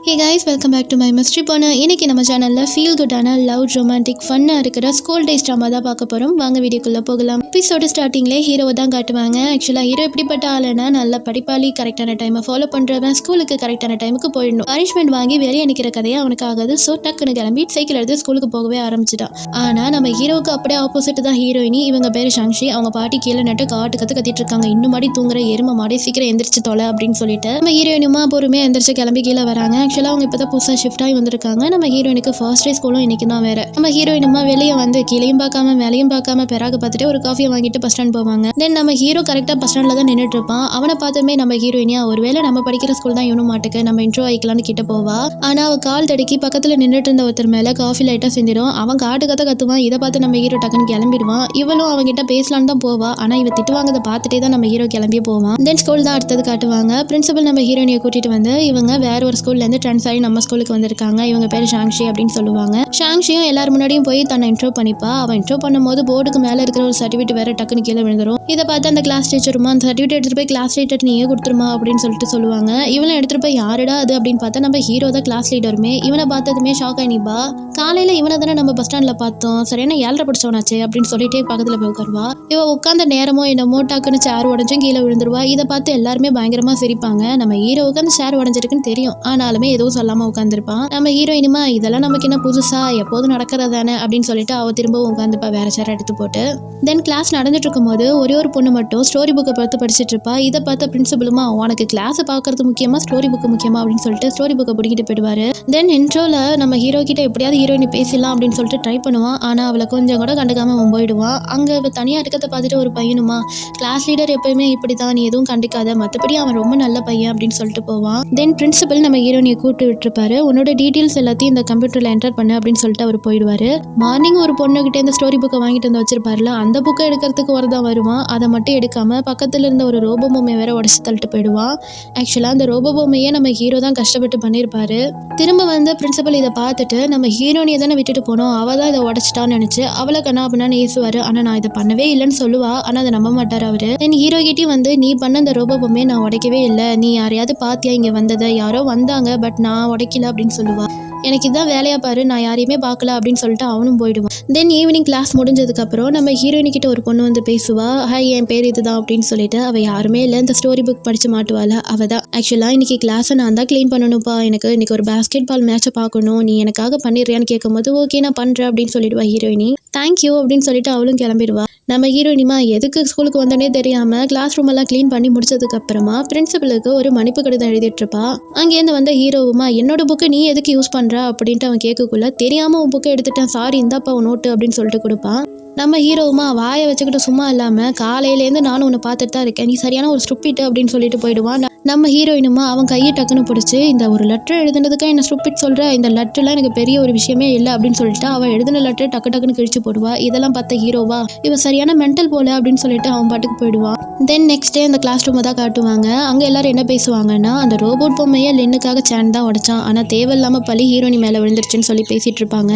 Hey guys, welcome back to my mystery corner. இன்னைக்கு நம்ம சேனல்ல ஃபீல் குட்டான லவ் ரொமான்டிக் ஃபன்னா இருக்கிற ஸ்கூல் டேஸ் ட்ராமா தான் பார்க்க போறோம். வாங்க வீடியோக்குள்ள போகலாம். எபிசோட ஸ்டார்டிங்ல ஹீரோவை தான் காட்டுவாங்க. ஆக்சுவலா ஹீரோ எப்படிப்பட்ட ஆளுனா நல்ல படிப்பாளி, கரெக்டான டைமை ஃபாலோ பண்றவன், ஸ்கூலுக்கு கரெக்டான டைமுக்கு போயிடணும். பனிஷ்மெண்ட் வாங்கி வெளியே நிக்கிற கதையை அவனுக்கு ஆகாது. ஸோ டக்குன்னு கிளம்பி சைக்கிள் எடுத்து ஸ்கூலுக்கு போகவே ஆரம்பிச்சிட்டான். ஆனா நம்ம ஹீரோவுக்கு அப்படியே ஆப்போசிட் தான் ஹீரோயினி. இவங்க பேரு ஷாங்ஷி. அவங்க பாட்டி கீழே நட்டு கத்திட்டு இருக்காங்க. இன்னும் மாடி தூங்குற எருமை மாடி சீக்கிரம் எந்திரிச்சு தொலை அப்படின்னு சொல்லிட்டு நம்ம ஹீரோயினுமா பொறுமையா எந்திரிச்சு கிளம்பி கீழே வராங்க. ஆக்சுவலா அவங்க இப்பதான் புதுசா ஷிஃப்ட் ஆகி வந்திருக்காங்க. நம்ம ஹீரோயினுக்கு ஃபர்ஸ்ட் டே ஸ்கூலும் இன்னைக்கு தான் வேற. நம்ம ஹீரோயினுமா வெளியே வந்து கீழையும் பார்க்காம மேலையும் பார்க்காம பெறாக பார்த்துட்டு ஒரு காஃபியை வாங்கிட்டு பஸ் ஸ்டாண்ட் போவாங்க. தென் நம்ம ஹீரோ கரெக்டா பஸ் ஸ்டாண்ட்ல தான் நின்றுட்டு இருப்பான். அவனை பார்த்துமே நம்ம ஹீரோயினியா ஒருவேளை நம்ம படிக்கிற ஸ்கூல் தான் இவனும் மாட்டுக்கு நம்ம இன்ட்ரோ ஆயிக்கலாம்னு கிட்ட போவா. ஆனா அவ கால் தடுக்கி பக்கத்துல நின்றுட்டு இருந்த ஒருத்தர் மேல காஃபி லைட்டா செஞ்சிடும். அவன் கத்துவான். இதை பார்த்து நம்ம ஹீரோ டக்குன்னு கிளம்பிடுவான். இவளும் அவங்க கிட்ட பேசலான்னு தான் போவா. ஆனா இவ திட்டுவாங்கதை பார்த்துட்டே தான் நம்ம ஹீரோ கிளம்பியே போவான். தென் ஸ்கூல் தான் அடுத்தது காட்டுவாங்க. பிரின்சிபல் நம்ம ஹீரோயினியை கூட்டிட்டு வந்து இவங்க வேற ஒரு ஸ்கூல்ல இருந்து ட்ரான்ஸ்ஃபர் ஆகி நம்ம ஸ்கூலுக்கு வந்திருக்காங்க. இவங்க பேரு ஷாங்ஷி அப்படின்னு சொல்லுவாங்க. ஷாங்ஷியும் எல்லாரும் முன்னாடியும் போய் தன்னை இன்ட்ரோ பண்ணிப்பா. அவன் இன்ட்ரோ பண்ணும்போது போர்டுக்கு மேல இருக்கிற ஒரு சர்டிஃபிகேட் வேற டக்குன்னு கீழே விழுந்துரும். இதை பார்த்து அந்த கிளாஸ் டீச்சருமா அந்த சர்டிஃபிகேட் எடுத்துட்டு போய் கிளாஸ் லீடர் நீயே கொடுத்துருமா அப்படின்னு சொல்லிட்டு சொல்லுவாங்க. இவனை எடுத்துட்டு போய் யாருடா அது அப்படின்னு பார்த்தா நம்ம ஹீரோ தான் கிளாஸ் லீடருமே. இவனை பார்த்ததுமே ஷாக் ஆனிப்பா. காலையில இவனை தானே நம்ம பஸ் ஸ்டாண்ட்ல பார்த்தோம், சரியான 7:30 படிச்சவனாச்சே அப்படின்னு சொல்லிட்டே பக்கத்துல போய் உட்காருவா. இவ உட்காந்த நேரமோ என்னமோ டக்குன்னு சேர் உடஞ்சும் கீழே விழுந்துருவா. இதை பார்த்து எல்லாருமே பயங்கரமா சிரிப்பாங்க. நம்ம ஹீரோவுக்கு அந்த சேர் உடஞ்சிருக்குன்னு தெரியும், ஆனாலுமே எதுவும் சொல்லாம உட்காந்துருப்பான். நம்ம ஹீரோயினுமா இதெல்லாம் நமக்கு என்ன புதுசா, எப்போதும் நடக்கிறதானே அப்படின்னு சொல்லிட்டு அவ திரும்பவும் உட்காந்துப்பா வேற சேர் எடுத்து போட்டு. தென் கிளாஸ் நடந்துட்டு இருக்கும் போது ஒரே ஒரு பொண்ணு மட்டும் ஸ்டோரி புக்கை பார்த்து படிச்சுட்டு இருப்பா. இதை பார்த்த பிரின்சிபலுமா உனக்கு கிளாஸ் பார்க்கறது முக்கியமா ஸ்டோரி புக்கு முக்கியமா அப்படின்னு சொல்லிட்டு ஸ்டோரி புக்கை பிடிக்கிட்டு போயிடுவாரு. தென் இன்ட்ரோல நம்ம ஹீரோ கிட்ட எப்படியாவது ஹீரோயினி பேசலாம் அப்படின்னு சொல்லிட்டு ட்ரை பண்ணுவான். ஆனா அவளை கொஞ்சம் கூட கண்டுக்காம அவன் போயிடுவான். அங்க தனியா இருக்கிறத பார்த்துட்டு ஒரு பையனுமா கிளாஸ் லீடர் எப்பயுமே இப்படிதான், நீ எதுவும் கண்டுக்காத, மற்றபடி அவன் ரொம்ப நல்ல பையன் அப்படின்னு சொல்லிட்டு போவான். தென் பிரின்சிபல் நம்ம ஹீரோயினியை கூப்பிட்டு விட்டுருப்பாரு. உன்னோட டீட்டெயில்ஸ் எல்லாத்தையும் இந்த கம்ப்யூட்டர்ல என்டர் பண்ணு அப்படின்னு சொல்லிட்டு அவர் போயிடுவாரு. மார்னிங் ஒரு பொண்ணுகிட்ட இந்த ஸ்டோரி புக்கை வாங்கிட்டு வந்து வச்சிருப்பாருல, அந்த புக்கை எடுக்கிறதுக்கு வரதான் வருவான். அதை மட்டும் எடுக்காம பக்கத்துல இருந்த ஒரு ரோபோ பொம்மையை வேற உடச்சு தள்ளிட்டு போயிடுவான். ஆக்சுவலா அந்த ரோபோ பொம்மையை நம்ம ஹீரோ தான் கஷ்டப்பட்டு பண்ணியிருப்பாரு. திரும்ப வந்து பிரின்சிபல் இதை பார்த்துட்டு நம்ம ஹீரோனியை தானே விட்டுட்டு போனோம், அவ தான் இதை உடச்சிட்டான்னு நினைச்சு அவளை கண்ணாபண்ணான்னு ஏசுவாரு. ஆனா நான் இதை பண்ணவே இல்லைன்னு சொல்லுவா. ஆனா அதை நம்ப மாட்டாரு அவரு. என் ஹீரோ கிட்டே வந்து நீ பண்ண அந்த ரோபோ பொம்மையை நான் உடைக்கவே இல்லை, நீ யாரையாவது பாத்தியா இங்க வந்ததை, யாரோ வந்தாங்க பட் நான் உடைக்கல அப்படின்னு சொல்லுவா. எனக்கு இதான் வேலையா பாரு, நான் யாரையுமே பார்க்கல அப்படின்னு சொல்லிட்டு அவனும் போயிடுவான். தென் ஈவினிங் கிளாஸ் முடிஞ்சதுக்கு அப்புறம் நம்ம ஹீரோயினி கிட்ட ஒரு பொண்ணு வந்து பேசுவா. ஹாய், என் பேர் இதுதான் அப்படின்னு சொல்லிட்டு. அவ யாருமே இல்லை, இந்த ஸ்டோரி புக் படிச்சு மாட்டுவாள் அவ தான். ஆக்சுவலா இன்னைக்கு கிளாஸை நான் தான் கிளீன் பண்ணணும்ப்பா, எனக்கு இன்னைக்கு ஒரு பேஸ்கெட் பால் மேட்சை பார்க்கணும், நீ எனக்காக பண்ணிடுறியான்னு கேட்கும்போது ஓகே நான் பண்றேன் அப்படின்னு சொல்லிடுவா ஹீரோயினி. தேங்க்யூ அப்படின்னு சொல்லிட்டு அவளும் கிளம்பிடுவா. நம்ம ஹீரோயினிமா எதுக்கு ஸ்கூலுக்கு வந்தோடனே தெரியாம கிளாஸ் ரூம் எல்லாம் கிளீன் பண்ணி முடிச்சதுக்கு அப்புறமா பிரின்சிபலுக்கு ஒரு மன்னிப்பு கடிதம் எழுதிட்டு இருப்பா. அங்கேருந்து வந்த ஹீரோவுமா என்னோட புக்கை நீ எதுக்கு யூஸ் பண்ற அப்படின்ட்டு அவன் கேட்கக்குள்ள தெரியாம உன் புக்கை எடுத்துட்டேன், சாரி இந்தாப்பா உன் நோட்டு அப்படின்னு சொல்லிட்டு கொடுப்பான். நம்ம ஹீரோவுமா வாயை வச்சுக்கிட்டு சும்மா இல்லாம காலையிலேருந்து நானும் உன்னை பார்த்துட்டு தான் இருக்கேன், நீ சரியான ஒரு ஸ்டூபிட் அப்படின்னு சொல்லிட்டு போயிடுவான். நம்ம ஹீரோயினுமா அவன் கையை டக்குன்னு பிடிச்சி இந்த ஒரு லெட்டர் எழுதுனதுக்காக என்ன ஸ்டூபிட் சொல்ற, இந்த லெட்டர்லாம் எனக்கு பெரிய ஒரு விஷயமே இல்லை அப்படின்னு சொல்லிட்டு அவன் எழுதின லெட்டர் டக்குன்னு கிழிச்சு போடுவா. இதெல்லாம் பார்த்த ஹீரோவா இவன் சரியான மென்டல் போல அப்படின்னு சொல்லிட்டு அவன் பாட்டுக்கு போயிடுவான். தென் நெக்ஸ்ட் டே அந்த கிளாஸ் ரூமை தான் காட்டுவாங்க. அங்க எல்லாரும் என்ன பேசுவாங்கன்னா அந்த ரோபோட் பொம்மையை லின்னுக்காக சேன் தான் உடைச்சான், ஆனா தேவையில்லாம பழி ஹீரோனி மேல விழுந்துருச்சுன்னு சொல்லி பேசிட்டு இருப்பாங்க.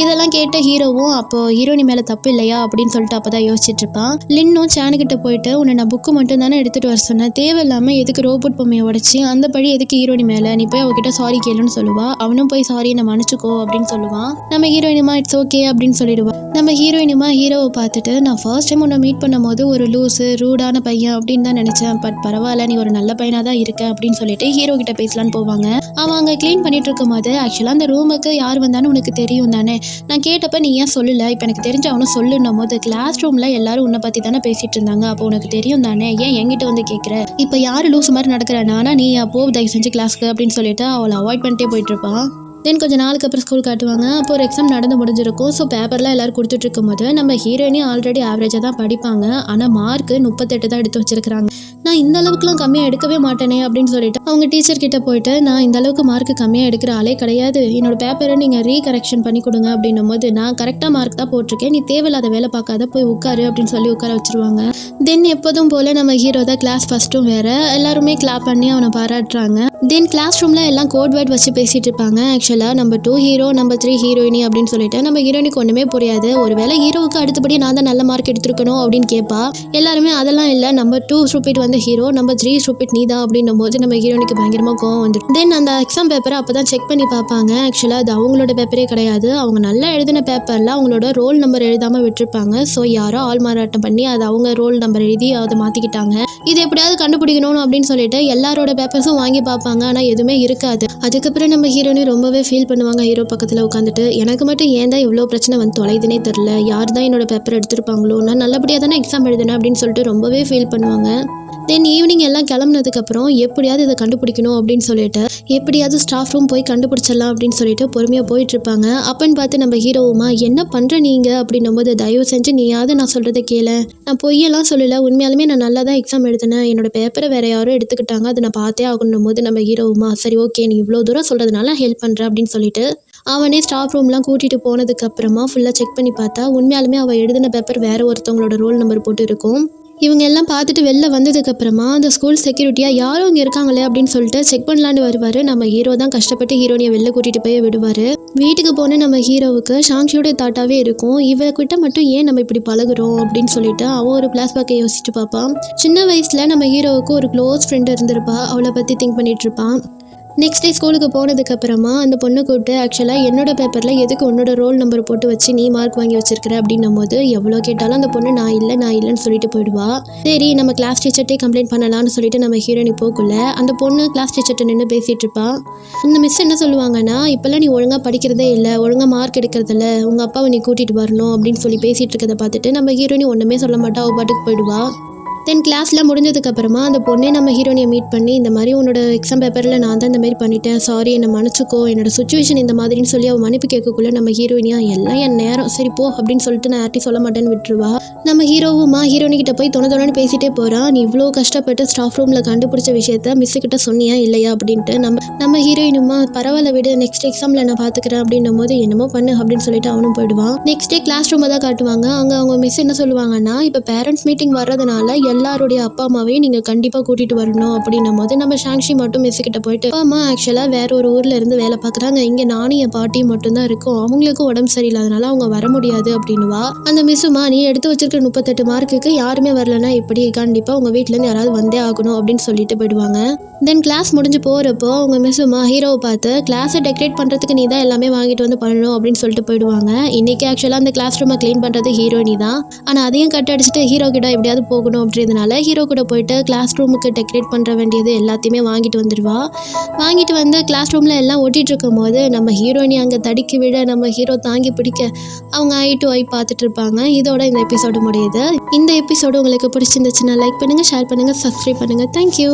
இதெல்லாம் கேட்ட ஹீரோவும் அப்போ ஹீரோனி மேல தப்பு இல்லையா அப்படின்னு சொல்லிட்டு அப்பதான் யோசிச்சுட்டு இருப்பான். லின்னும் சேனு கிட்ட போயிட்டு உன்னை நான் புக்கு மட்டும் தானே எடுத்துட்டு வர சொன்னேன், தேவையில்லாம எதுக்கு ரோபோட் பொம்மையை உடைச்சி அந்த பழி எதுக்கு ஹீரோனி மேல, நீ போய் அவகிட்ட சாரி கேளுன்னு சொல்லுவா. அவனும் போய் சாரி நான் மன்னிச்சுக்கோ அப்படின்னு சொல்லுவான். நம்ம ஹீரோயினுமா இட்ஸ் ஓகே அப்படின்னு சொல்லிடுவா. நம்ம ஹீரோயினுமா ஹீரோவை பார்த்துட்டு நான் ஃபர்ஸ்ட் டைம் உன்னை மீட் பண்ணும் போது ஒரு லூஸு ரூடான பையன் அப்படின்னு தான் நினைச்சேன், பட் பரவாயில்ல நீ ஒரு நல்ல பையனா தான் இருக்க அப்படின்னு சொல்லிட்டு ஹீரோ கிட்ட பேசலான்னு போவாங்க. அவன் அங்க கிளீன் பண்ணிட்டு இருக்கும் போது ஆக்சுவலா அந்த ரூமுக்கு யார் வந்தான்னு உனக்கு தெரியும் தானே, நான் கேட்டப்ப நீ ஏன் சொல்லல, இப்ப எனக்கு தெரிஞ்ச அவனும் சொல்லுன்னும் போது கிளாஸ் ரூம்ல எல்லாரும் உன்னை பத்தி தானே பேசிட்டு இருந்தாங்க, அப்போ உனக்கு தெரியும் தானே, ஏன் என்கிட்ட வந்து கேட்குற, இப்ப யாரு லூஸ் மாதிரி நடக்கிறேன்னா நீ அப்போ தயவு செஞ்சு கிளாஸ்க்கு அப்படின்னு சொல்லிட்டு அவளை அவாய்ட் பண்ணிட்டே போயிட்டு இருப்பான். தென் கொஞ்சம் நாளுக்கு அப்புறம் ஸ்கூல் காட்டுவாங்க. அப்போ ஒரு எக்ஸாம் நடந்து முடிஞ்சிருக்கும். ஸோ பேப்பர்லாம் எல்லாரும் கொடுத்துட்டு இருக்கும் போது நம்ம ஹீரோயினி ஆல்ரெடி ஆவரேஜாக தான் படிப்பாங்க, ஆனால் மார்க்கு 38 தான் எடுத்து வச்சிருக்காங்க. நான் இந்த அளவுக்குலாம் கம்மியாக எடுக்கவே மாட்டேனே அப்படின்னு சொல்லிட்டு அவங்க டீச்சர் கிட்ட போயிட்டு நான் இந்த அளவுக்கு மார்க்கு கம்மியாக எடுக்கிற ஆளே கிடையாது, என்னோட பேப்பரை நீங்கள் ரீகரெக்ஷன் பண்ணி கொடுங்க அப்படின்னும் போது நான் கரெக்டாக மார்க் தான் போட்டிருக்கேன், நீ தேவையில்லாத வேலை பார்க்காத போய் உட்காரு அப்படின்னு சொல்லி உட்கார வச்சிருவாங்க. தென் எப்போதும் போல நம்ம ஹீரோ தான் கிளாஸ் ஃபர்ஸ்ட்டும் வேற, எல்லாருமே கிளாப் பண்ணி அவனை பாராட்டுறாங்க. தென் கிளாஸ் ரூமில் எல்லாம் கோட் வேர்ட் வச்சு பேசிகிட்டு இருப்பாங்க. ஆக்சுவலாக நம்பர் 2 ஹீரோ, நம்பர் 3 ஹீரோயினி அப்படின்னு சொல்லிட்டு நம்ம ஹீரோயினுக்கு ஒன்றுமே புரியாது. ஒருவேளை ஹீரோவுக்கு அடுத்தபடி நான் தான் நல்ல மார்க் எடுத்துருக்கணும் அப்படின்னு கேட்பா. எல்லாருமே அதெல்லாம் இல்லை, நம்பர் 2 ஸ்டூபிட் வந்து ஹீரோ, நம்பர் 3 ஸ்டூபிட் நீ தான் அப்படின்னும் போது நம்ம ஹீரோயினுக்கு பயங்கரமாக கோவம் வந்துடும். தென் அந்த எக்ஸாம் பேப்பரை அப்போ தான் செக் பண்ணி பார்ப்பாங்க. ஆக்சுவலாக அது அவங்களோட பேப்பரே கிடையாது. அவங்க நல்லா எழுதின பேப்பரில் அவங்களோட ரோல் நம்பர் எழுதாமல் விட்டுருப்பாங்க. ஸோ யாரோ ஆள் மாறாட்டம் பண்ணி அதை அவங்க ரோல் நம்பர் எழுதி அதை மாற்றிக்கிட்டாங்க. இது எப்படியாவது கண்டுபிடிக்கணும் அப்படின்னு சொல்லிட்டு எல்லாரோட பேப்பர்ஸும் வாங்கி பார்ப்பாங்க. ஆனால் எதுவுமே இருக்காது. அதுக்கப்புறம் நம்ம ஹீரோயினி ரொம்பவே ஃபீல் பண்ணுவாங்க. ஹீரோ பக்கத்தில் உட்காந்துட்டு எனக்கு மட்டும் ஏன் தான் இவ்வளோ பிரச்சனை வந்து தொலைதுனே தெரில, யார் தான் என்னோட பேப்பர் எடுத்திருப்பாங்களோ, நான் நல்லபடியாக தானே எக்ஸாம் எழுதினேன் அப்படின்னு சொல்லிட்டு ரொம்பவே ஃபீல் பண்ணுவாங்க. தென் ஈவினிங் எல்லாம் கிளம்புனதுக்கப்புறம் எப்படியாவது இதை கண்டுபிடிக்கணும் அப்படின்னு சொல்லிட்டு எப்படியாவது ஸ்டாஃப் ரூம் போய் கண்டுபிடிச்சிடலாம் அப்படின்னு சொல்லிட்டு பொறுமையாக போயிட்டுருப்பாங்க. அப்பன்னு பார்த்து நம்ம ஹீரோவுமா என்ன பண்ணுற நீங்கள் அப்படின்னும் போது தயவு செஞ்சு நீயாவது நான் சொல்கிறத கேளு, நான் பொய்யெல்லாம் சொல்லலை, உண்மையாலுமே நான் நல்லா தான் எக்ஸாம் எழுதினேன், என்னோட பேப்பரை வேறு யாரும் எடுத்துக்கிட்டாங்க, அதை நான் பார்த்தே ஆகணும் போது நம்ம ஹீரோவுமா சரி ஓகே நீ இவ்வளோ தூரம் சொல்கிறதுனால ஹெல்ப் பண்ணுறேன் அப்படின்னு சொல்லிட்டு அவனே ஸ்டாஃப் ரூம்லாம் கூட்டிகிட்டு போனதுக்கப்புறமா ஃபுல்லாக செக் பண்ணி பார்த்தா உண்மையாலுமே அவள் எழுதின பேப்பர் வேறு ஒருத்தவங்களோட ரோல் நம்பர் போட்டு இருக்கும். இவங்க எல்லாம் பார்த்துட்டு வெளில வந்ததுக்கப்புறமா அந்த ஸ்கூல் செக்யூரிட்டியாக யாரும் இங்கே இருக்காங்களே அப்படின்னு சொல்லிட்டு செக் பண்ணலான்னு வருவார். நம்ம ஹீரோ தான் கஷ்டப்பட்டு ஹீரோனியை வெளில கூட்டிகிட்டு போய் விடுவார். வீட்டுக்கு போன நம்ம ஹீரோவுக்கு ஷாங்ஷியோட தாட்டாவே இருக்கும், இவகிட்ட மட்டும் ஏன் நம்ம இப்படி பழகுறோம் அப்படின்னு சொல்லிட்டு அவன் ஒரு ஃப்ளாஷ்பேக்கை யோசிச்சுட்டு பார்ப்பான். சின்ன வயசில் நம்ம ஹீரோவுக்கு ஒரு க்ளோஸ் ஃப்ரெண்டு இருந்திருப்பா, அவளை பற்றி திங்க் பண்ணிட்டு இருப்பான். நெக்ஸ்ட் டே ஸ்கூலுக்கு போனதுக்கப்புறமா அந்த பொண்ணு கூப்பிட்டு ஆக்சுவலாக என்னோட பேப்பரில் எதுக்கு உன்னோட ரோல் நம்பர் போட்டு வச்சு நீ மார்க் வாங்கி வச்சிருக்கிற அப்படின்னும் போது எவ்வளோ கேட்டாலும் அந்த பொண்ணு நான் இல்லைன்னு சொல்லிட்டு போயிடுவா. சரி நம்ம கிளாஸ் டீச்சர்ட்டே கம்ப்ளைண்ட் பண்ணலாம்னு சொல்லிட்டு நம்ம ஹீரோயினி போக்குள்ள அந்த பொண்ணு கிளாஸ் டீச்சர்ட்ட நின்று பேசிகிட்டு இருப்பா. அந்த மிஸ் என்ன சொல்லுவாங்கன்னா இப்போல்லாம் நீ ஒழுங்காக படிக்கிறதே இல்லை, ஒழுங்காக மார்க் எடுக்கிறதில்ல, உங்கள் அப்பாவை நீ கூட்டிகிட்டு வரணும் அப்படின்னு சொல்லி பேசிகிட்டு இருக்கிறத பார்த்துட்டு நம்ம ஹீரோயினி ஒன்றுமே சொல்ல மாட்டா, அவள் பாட்டுக்கு போயிடுவா. தென் கிளாஸில் முடிஞ்சதுக்கப்புறமா அந்த பொண்ணே நம்ம ஹீரோனியை மீட் பண்ணி இந்த மாதிரி உன்னோட எக்ஸாம் பேப்பரில் நான் தான் இந்த மாதிரி பண்ணிட்டேன், சாரி என்னை மன்னிச்சுக்கோ, என்னோட சுச்சுவேஷன் இந்த மாதிரின்னு சொல்லி அவள் மன்னிப்பு கேட்கக்குள்ளே நம்ம ஹீரோயினியா எல்லாம் என் நேரம் சரி போ அப்படின்னு சொல்லிட்டு நான் யார்ட்டையும் சொல்ல மாட்டேன்னு விட்டுருவா. நம்ம ஹீரோவுமா ஹீரோனிக்கிட்ட போய் தொணன்னு பேசிகிட்டே போகிறான். நீ இவ்வளோ கஷ்டப்பட்டு ஸ்டாஃப் ரூமில் கண்டுபிடிச்ச விஷயத்த மிஸ்ஸுக்கிட்ட சொன்னியா இல்லையா அப்படின்ட்டு நம்ம ஹீரோயினுமா பரவாயில்ல விடு, நெக்ஸ்ட் எக்ஸாமில் நான் பார்த்துக்கிறேன் அப்படின்னும் போது என்னமோ பண்ணு அப்படின்னு சொல்லிட்டு அவனும் போயிடுவான். நெக்ஸ்ட் டே கிளாஸ் ரூமை தான் காட்டுவாங்க. அங்கே அவங்க மிஸ் என்ன சொல்லுவாங்கன்னா இப்போ பேரண்ட்ஸ் மீட்டிங் வர்றதுனால எல்லாருடைய அப்பா அம்மாவையும் நீங்கள் கண்டிப்பாக கூட்டிகிட்டு வரணும் அப்படின்னும் போது நம்ம ஷாங்ஷி மட்டும் மிஸ்ஸுக்கிட்ட போயிட்டு அப்பா அம்மா ஆக்சுவலாக வேற ஒரு ஊரில் இருந்து வேலை பார்க்குறாங்க, இங்கே நானும் என் பாட்டியும் மட்டும்தான் இருக்கும், அவங்களுக்கும் உடம்பு சரியில்லாதனால அவங்க வர முடியாது அப்படின்னுவா. அந்த மிஸ்ஸுமா நீ எடுத்து வச்சிருக்க 38 மார்க்குக்கு யாருமே வரலன்னா எப்படி, கண்டிப்பாக உங்கள் வீட்டிலேருந்து யாராவது வந்தே ஆகணும் அப்படின்னு சொல்லிட்டு போயிடுவாங்க. தென் கிளாஸ் முடிஞ்சு போகிறப்போ அவங்க மிஸ்ஸுமா ஹீரோவை பார்த்து கிளாஸை டெக்கரேட் பண்ணுறதுக்கு நீ தான் எல்லாமே வாங்கிட்டு வந்து பண்ணணும் அப்படின்னு சொல்லிட்டு போயிடுவாங்க. இன்றைக்கி ஆக்சுவலாக அந்த கிளாஸ் ரூமை க்ளீன் பண்ணுறது ஹீரோயினி தான். ஆனால் அதையும் கட் அடிச்சுட்டு ஹீரோ கிட்ட எப்படியாவது போகணும் அப்படின்றதுனால ஹீரோ கூட போயிட்டு கிளாஸ் ரூமுக்கு டெக்கரேட் பண்ணுற வேண்டியது எல்லாத்தையுமே வாங்கிட்டு வந்துடுவா. வாங்கிட்டு வந்து கிளாஸ் ரூமில் எல்லாம் ஒட்டிகிட்டு இருக்கும் போது நம்ம ஹீரோயினி அங்கே தடுக்கி விட நம்ம ஹீரோ தாங்கி பிடிக்க அவங்க ஐ டு ஐ பார்த்துட்டு இருப்பாங்க. இதோட இந்த எபிசோடு முடியுது. இந்த எபிசோடு உங்களுக்கு பிடிச்சிருந்துச்சுன்னா லைக் பண்ணுங்கள், ஷேர் பண்ணுங்கள், சப்ஸ்கிரைப் பண்ணுங்கள். தேங்க்யூ.